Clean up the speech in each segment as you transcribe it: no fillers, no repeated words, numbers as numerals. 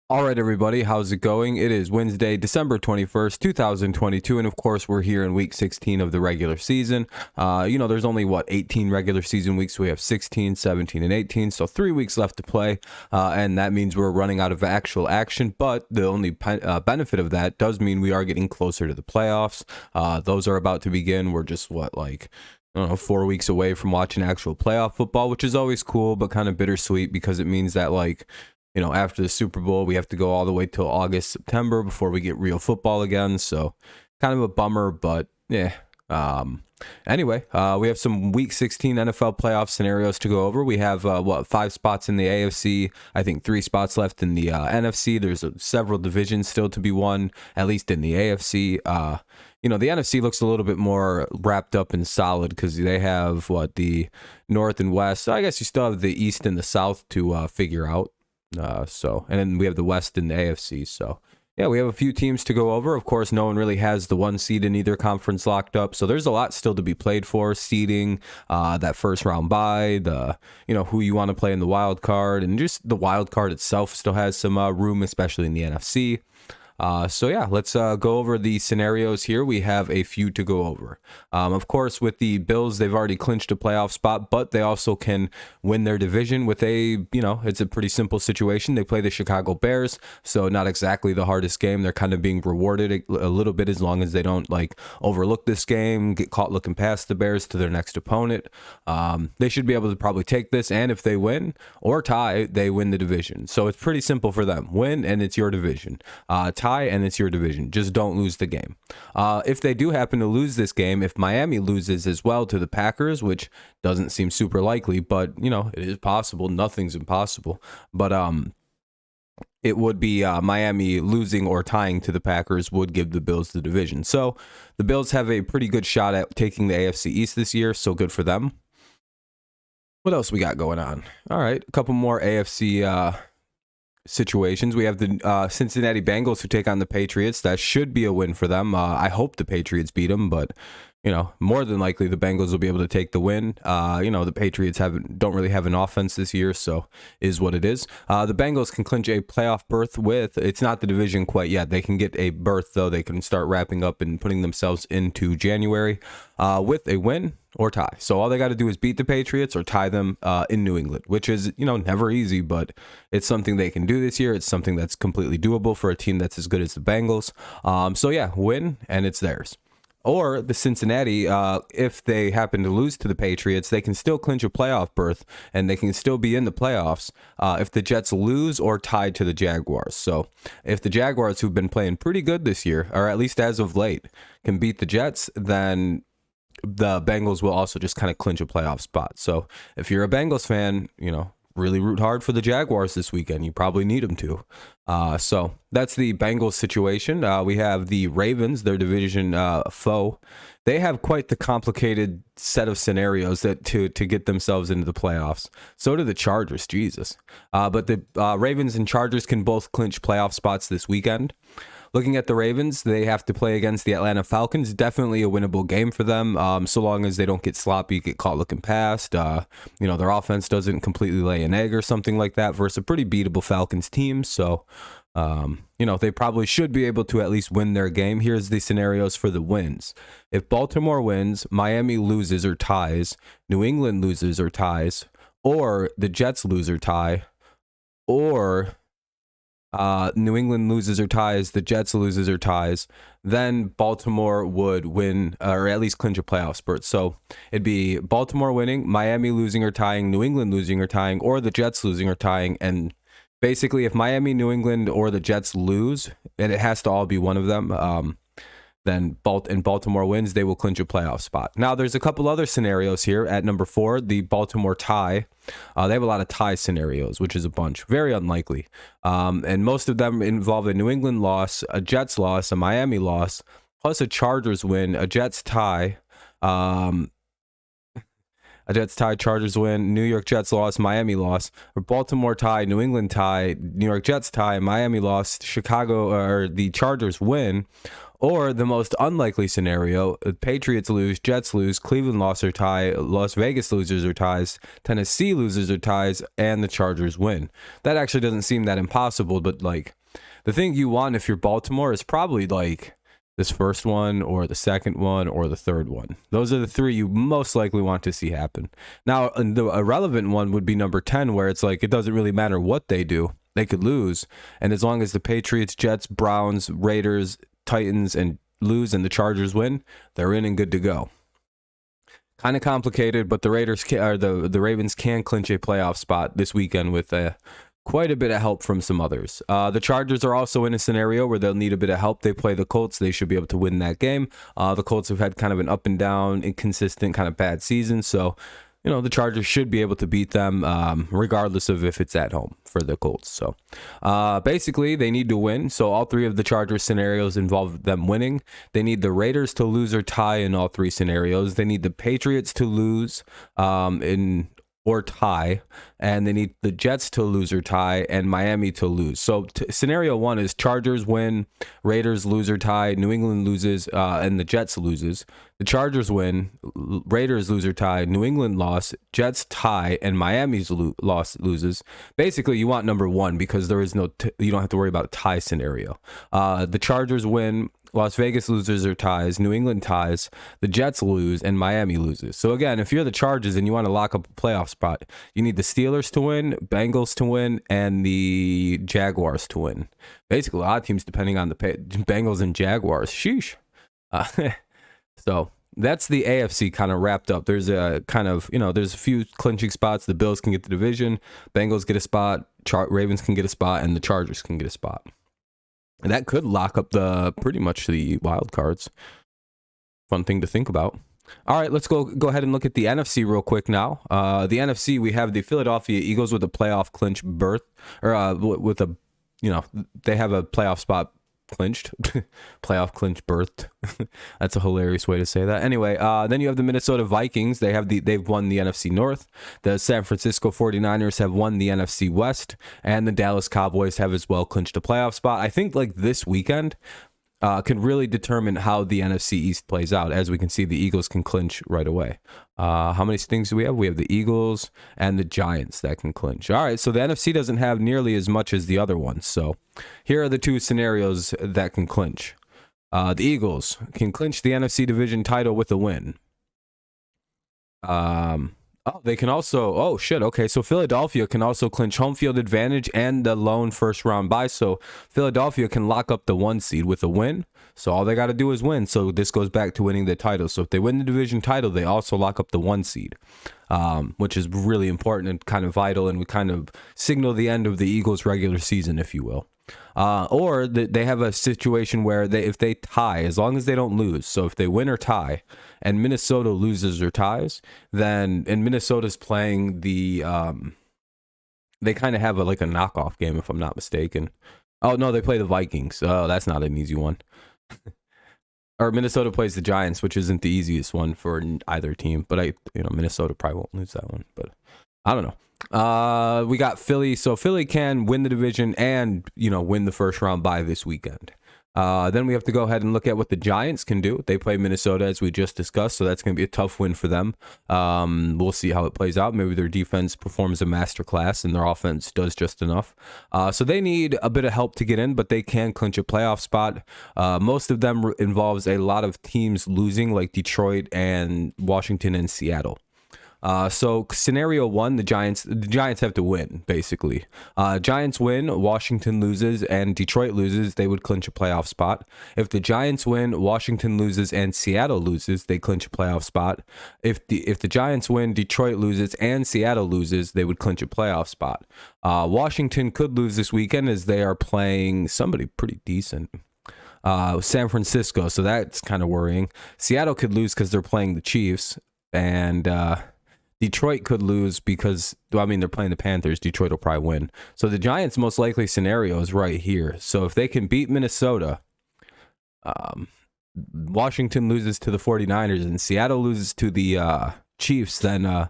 All right, everybody, how's it going? It is Wednesday, December 21st, 2022, and of course, we're here in week 16 of the regular season. There's only, 18 regular season weeks. So we have 16, 17, and 18, so 3 weeks left to play, and that means we're running out of actual action, but the only benefit of that does mean we are getting closer to the playoffs. Those are about to begin. We're just, I don't know, 4 weeks away from watching actual playoff football, which is always cool, but kind of bittersweet because it means that, after the Super Bowl, we have to go all the way till August, September before we get real football again. So kind of a bummer, but yeah. Anyway, we have some Week 16 NFL playoff scenarios to go over. We have, 5 spots in the AFC. I think 3 spots left in the NFC. There's several divisions still to be won, at least in the AFC. The NFC looks a little bit more wrapped up and solid because they have, the North and West. So I guess you still have the East and the South to figure out. And then we have the West and the AFC. So yeah, we have a few teams to go over. Of course, no one really has the 1 seed in either conference locked up. So there's a lot still to be played for. Seeding, that first round bye, who you want to play in the wild card, and just the wild card itself still has some room, especially in the NFC. Let's go over the scenarios here. We have a few to go over. Of course, with the Bills, they've already clinched a playoff spot, but they also can win their division with it's a pretty simple situation. They play the Chicago Bears, so not exactly the hardest game. They're kind of being rewarded a little bit as long as they don't overlook this game, get caught looking past the Bears to their next opponent. They should be able to probably take this, and if they win or tie, they win the division. So it's pretty simple for them. Win, and it's your division. Tie, and it's your division. Just don't lose the game. If they do happen to lose this game, if Miami loses as well to the Packers, which doesn't seem super likely, but it is possible. Nothing's impossible. But it would be Miami losing or tying to the Packers would give the Bills the division. So the Bills have a pretty good shot at taking the AFC East this year. So good for them. What else we got going on? All right, a couple more AFC situations. We have the Cincinnati Bengals who take on the Patriots. That should be a win for them. I hope the Patriots beat them, but more than likely the Bengals will be able to take the win. The Patriots don't really have an offense this year, so is what it is. The Bengals can clinch a playoff berth it's not the division quite yet. They can get a berth though. They can start wrapping up and putting themselves into January with a win or tie. So all they got to do is beat the Patriots or tie them in New England, which is, never easy, but it's something they can do this year. It's something that's completely doable for a team that's as good as the Bengals. Win, and it's theirs. Or the Cincinnati, if they happen to lose to the Patriots, they can still clinch a playoff berth, and they can still be in the playoffs if the Jets lose or tie to the Jaguars. So if the Jaguars, who've been playing pretty good this year, or at least as of late, can beat the Jets, then the Bengals will also just kind of clinch a playoff spot. So if you're a Bengals fan, really root hard for the Jaguars this weekend. You probably need them to. So that's the Bengals situation. We have the Ravens, their division foe. They have quite the complicated set of scenarios to get themselves into the playoffs. So do the Chargers, Jesus. But the Ravens and Chargers can both clinch playoff spots this weekend. Looking at the Ravens, they have to play against the Atlanta Falcons. Definitely a winnable game for them, so long as they don't get sloppy, get caught looking past. Their offense doesn't completely lay an egg or something like that versus a pretty beatable Falcons team. So, they probably should be able to at least win their game. Here's the scenarios for the wins. If Baltimore wins, Miami loses or ties, New England loses or ties, or the Jets lose or tie, or New England loses or ties, the Jets loses or ties, then Baltimore would win or at least clinch a playoff spurt. So it'd be Baltimore winning, Miami losing or tying, New England losing or tying, or the Jets losing or tying. And basically, if Miami, New England, or the Jets lose, and it has to all be one of them, then Baltimore wins, they will clinch a playoff spot. Now, there's a couple other scenarios here at number 4, the Baltimore tie. They have a lot of tie scenarios, which is a bunch. Very unlikely. And most of them involve a New England loss, a Jets loss, a Miami loss, plus a Chargers win, a Jets tie, Jets tie, Chargers win, New York Jets loss, Miami loss, or Baltimore tie, New England tie, New York Jets tie, Miami loss, Chicago or the Chargers win, or the most unlikely scenario, Patriots lose, Jets lose, Cleveland loss or tie, Las Vegas losers or ties, Tennessee losers or ties, and the Chargers win. That actually doesn't seem that impossible, but like the thing you want if you're Baltimore is probably like this first one or the second one or the third one. Those are the three you most likely want to see happen. Now, the irrelevant one would be number 10, where it's like it doesn't really matter what they do. They could lose. And as long as the Patriots, Jets, Browns, Raiders, Titans, and lose and the Chargers win, they're in and good to go. Kind of complicated, but the Ravens can clinch a playoff spot this weekend with quite a bit of help from some others. The Chargers are also in a scenario where they'll need a bit of help. They play the Colts. They should be able to win that game. The Colts have had kind of an up and down, inconsistent, kind of bad season. So, the Chargers should be able to beat them regardless of if it's at home for the Colts. So basically, they need to win. So all three of the Chargers scenarios involve them winning. They need the Raiders to lose or tie in all three scenarios. They need the Patriots to lose or tie, and they need the Jets to lose or tie, and Miami to lose. So scenario one is Chargers win, Raiders lose or tie, New England loses, and the Jets loses. The Chargers win, Raiders lose or tie, New England loss, Jets tie, and Miami's loses. Basically, you want number one because there is you don't have to worry about a tie scenario. The Chargers win, Las Vegas loses or ties, New England ties, the Jets lose, and Miami loses. So again, if you're the Chargers and you want to lock up a playoff spot, you need the Steelers to win, Bengals to win, and the Jaguars to win. Basically, a lot of teams depending on the Bengals and Jaguars. Sheesh. So that's the AFC kind of wrapped up. There's a kind of, there's a few clinching spots. The Bills can get the division, Bengals get a spot, Ravens can get a spot, and the Chargers can get a spot. And that could lock up pretty much the wild cards. Fun thing to think about. All right, let's go ahead and look at the NFC real quick now. The NFC, we have the Philadelphia Eagles with a playoff clinch berth, or with a, they have a playoff spot clinched. Playoff clinch berthed. That's a hilarious way to say that. Anyway, then you have the Minnesota Vikings. They've won the NFC North. The San Francisco 49ers have won the NFC West, and the Dallas Cowboys have as well clinched a playoff spot. I think like this weekend can really determine how the NFC East plays out. As we can see, the Eagles can clinch right away. How many things do we have? We have the Eagles and the Giants that can clinch. All right, so the NFC doesn't have nearly as much as the other ones. So here are the two scenarios that can clinch. The Eagles can clinch the NFC division title with a win. They can also, okay, so Philadelphia can also clinch home field advantage and the lone first round bye. So Philadelphia can lock up the 1 seed with a win. So all they got to do is win. So this goes back to winning the title. So if they win the division title, they also lock up the 1 seed, which is really important and kind of vital, and would kind of signal the end of the Eagles' regular season, if you will. Or they have a situation where if they tie, as long as they don't lose, so if they win or tie and Minnesota loses or ties, then, and Minnesota's playing they kind of have like a knockoff game, if I'm not mistaken. Oh no, they play the Vikings. Oh, that's not an easy one. Or Minnesota plays the Giants, which isn't the easiest one for either team, but Minnesota probably won't lose that one, but I don't know. We got Philly. So Philly can win the division and, win the first round bye this weekend. Then we have to go ahead and look at what the Giants can do. They play Minnesota, as we just discussed, so that's going to be a tough win for them. We'll see how it plays out. Maybe their defense performs a masterclass and their offense does just enough. So they need a bit of help to get in, but they can clinch a playoff spot. Most of them involves a lot of teams losing, like Detroit and Washington and Seattle. So scenario one, the Giants have to win, basically. Giants win, Washington loses, and Detroit loses, they would clinch a playoff spot. If the Giants win, Washington loses, and Seattle loses, they clinch a playoff spot. If the Giants win, Detroit loses, and Seattle loses, they would clinch a playoff spot. Washington could lose this weekend as they are playing somebody pretty decent. San Francisco, so that's kind of worrying. Seattle could lose because they're playing the Chiefs, and Detroit could lose because, they're playing the Panthers. Detroit will probably win. So the Giants' most likely scenario is right here. So if they can beat Minnesota, Washington loses to the 49ers, and Seattle loses to the Chiefs, then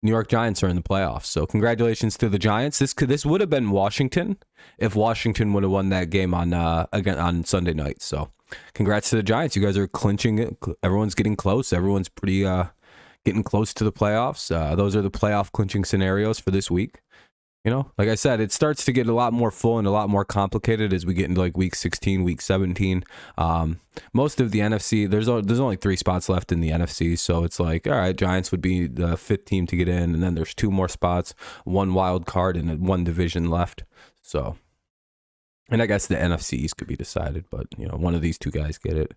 New York Giants are in the playoffs. So congratulations to the Giants. This would have been Washington if Washington would have won that game on again on Sunday night. So congrats to the Giants. You guys are clinching it. Everyone's getting close. Everyone's pretty getting close to the playoffs. Those are the playoff clinching scenarios for this week. You know, like I said, it starts to get a lot more full and a lot more complicated as we get into like week 16, week 17. Most of the NFC, there's only 3 spots left in the NFC, so it's like, all right, Giants would be the 5th team to get in, and then there's 2 more spots, 1 wild card, and 1 division left. So, and I guess the NFC East could be decided, but you know, one of these 2 guys get it.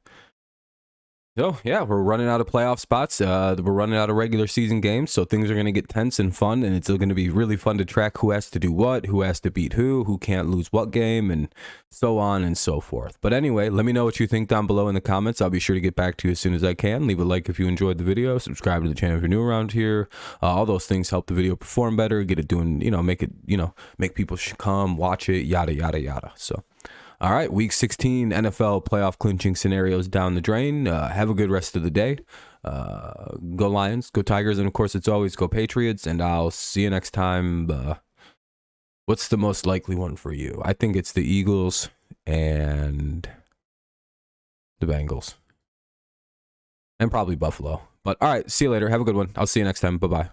So, yeah, we're running out of playoff spots. We're running out of regular season games, so things are going to get tense and fun, and it's going to be really fun to track who has to do what, who has to beat who can't lose what game, and so on and so forth. But anyway, let me know what you think down below in the comments. I'll be sure to get back to you as soon as I can. Leave a like if you enjoyed the video. Subscribe to the channel if you're new around here. All those things help the video perform better, get it doing, you know, make it, you know, make people come watch it, yada, yada, yada. So. All right, week 16 NFL playoff clinching scenarios down the drain. Have a good rest of the day. Go Lions, go Tigers, and of course, it's always go Patriots. And I'll see you next time. What's the most likely one for you? I think it's the Eagles and the Bengals. And probably Buffalo. But all right, see you later. Have a good one. I'll see you next time. Bye-bye.